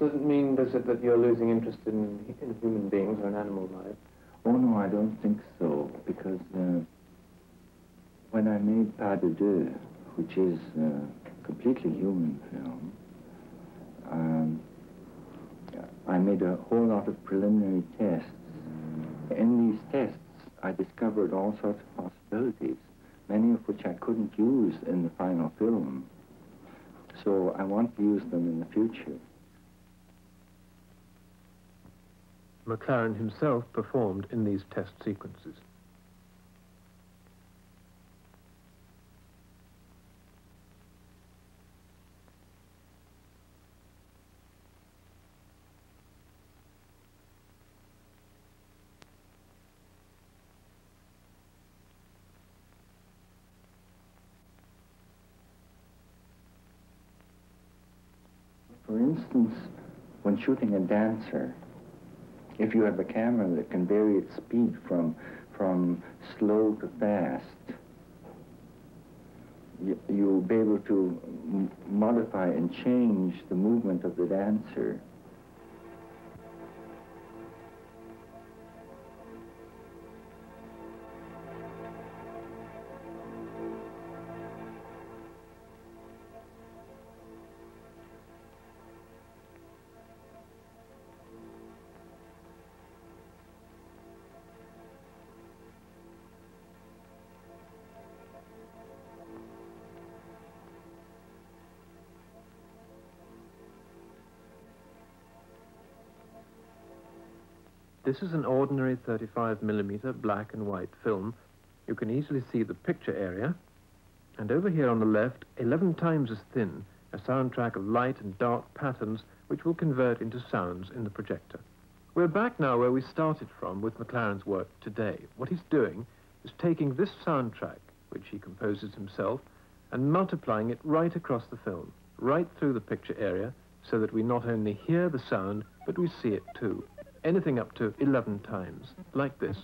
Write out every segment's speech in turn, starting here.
doesn't mean, does it, that you're losing interest in human beings or in animal life? Oh, no, I don't think so, because when I made Pas de Deux, which is a completely human film, I made a whole lot of preliminary tests. In these tests, I discovered all sorts of possibilities, many of which I couldn't use in the final film. So I want to use them in the future. McLaren himself performed in these test sequences. For instance, when shooting a dancer, if you have a camera that can vary its speed from slow to fast, you'll be able to modify and change the movement of the dancer. This is an ordinary 35mm black and white film. You can easily see the picture area, and over here on the left, 11 times as thin, a soundtrack of light and dark patterns which will convert into sounds in the projector. We're back now where we started from with McLaren's work today. What he's doing is taking this soundtrack, which he composes himself, and multiplying it right across the film, right through the picture area, so that we not only hear the sound, but we see it too. Anything up to 11 times, like this.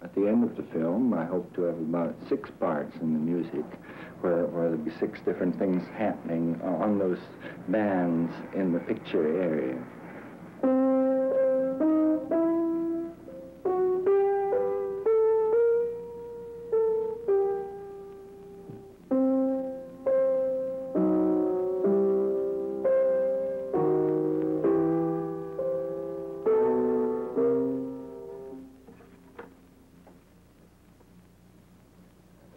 At the end of the film, I hope to have about 6 parts in the music, where there'll be 6 different things happening on those bands in the picture area.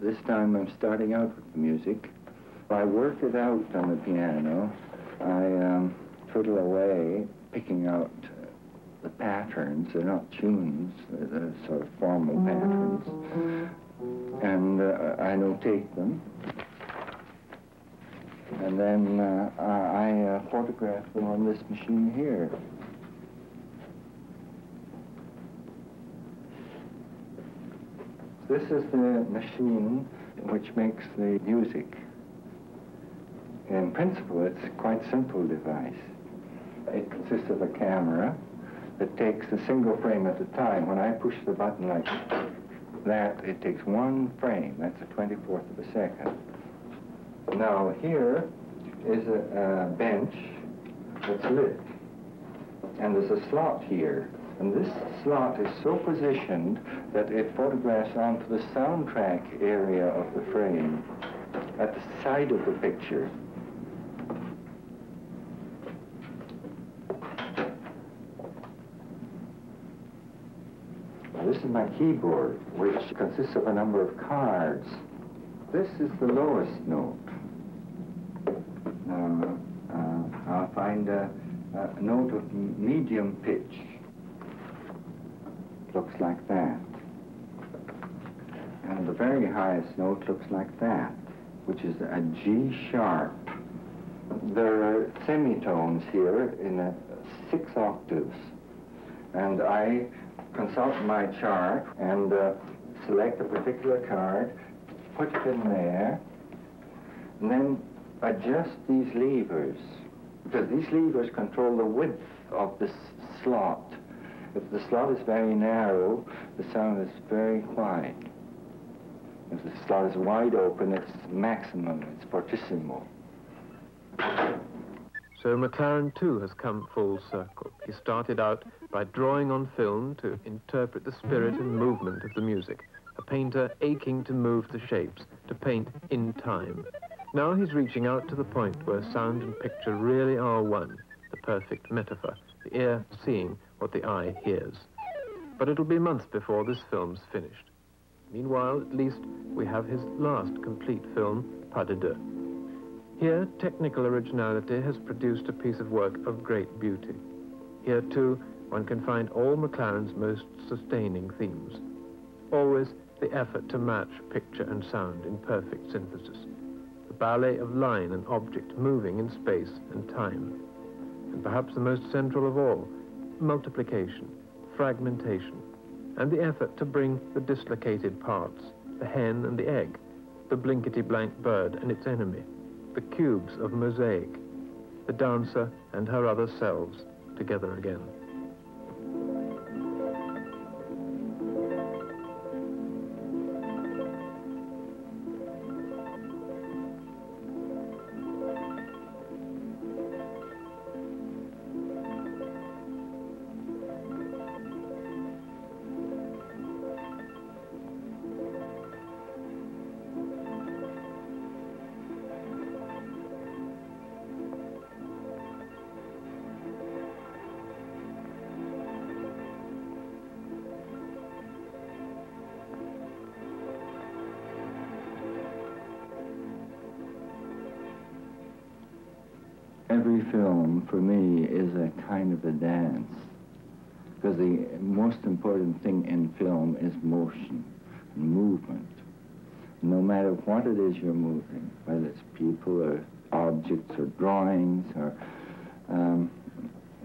This time I'm starting out with the music. I work it out on the piano. I twiddle away, picking out the patterns. They're not tunes, they're sort of formal patterns. And I notate them. And then I photograph them on this machine here. This is the machine which makes the music. In principle, it's a quite simple device. It consists of a camera that takes a single frame at a time. When I push the button like that, it takes 1 frame. That's a 24th of a second. Now here is a bench that's lit. And there's a slot here. And this slot is so positioned that it photographs onto the soundtrack area of the frame at the side of the picture. Now, this is my keyboard, which consists of a number of cards. This is the lowest note. Now, I'll find a note of medium pitch. Looks like that. And the very highest note looks like that, which is a G sharp. There are semitones here in 6 octaves. And I consult my chart and select a particular card, put it in there, and then adjust these levers Because these levers control the width of this slot. If the slot is very narrow, the sound is very quiet. If the slot is wide open, it's maximum, it's fortissimo. So McLaren too has come full circle. He started out by drawing on film to interpret the spirit and movement of the music, a painter aching to move the shapes, to paint in time. Now he's reaching out to the point where sound and picture really are one, the perfect metaphor, the ear seeing what the eye hears. But it'll be months before this film's finished. Meanwhile, at least, we have his last complete film, Pas de deux. Here, technical originality has produced a piece of work of great beauty. Here, too, one can find all McLaren's most sustaining themes. Always the effort to match picture and sound in perfect synthesis. The ballet of line and object moving in space and time. And perhaps the most central of all, multiplication, fragmentation, and the effort to bring the dislocated parts, the hen and the egg, the blinkety-blank bird and its enemy, the cubes of mosaic, the dancer and her other selves together again. Every film, for me, is a kind of a dance. Because the most important thing in film is motion and movement. No matter what it is you're moving, whether it's people or objects or drawings or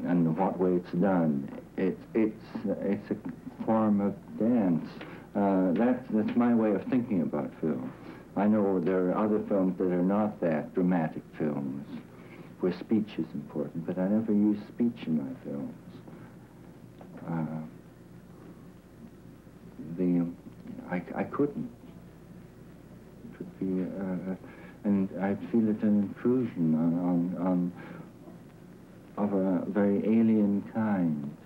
and what way it's done, it's a form of dance. That's my way of thinking about film. I know there are other films that are not that, dramatic films, where speech is important, but I never use speech in my films. I couldn't. It would be, and I feel it an intrusion of a very alien kind.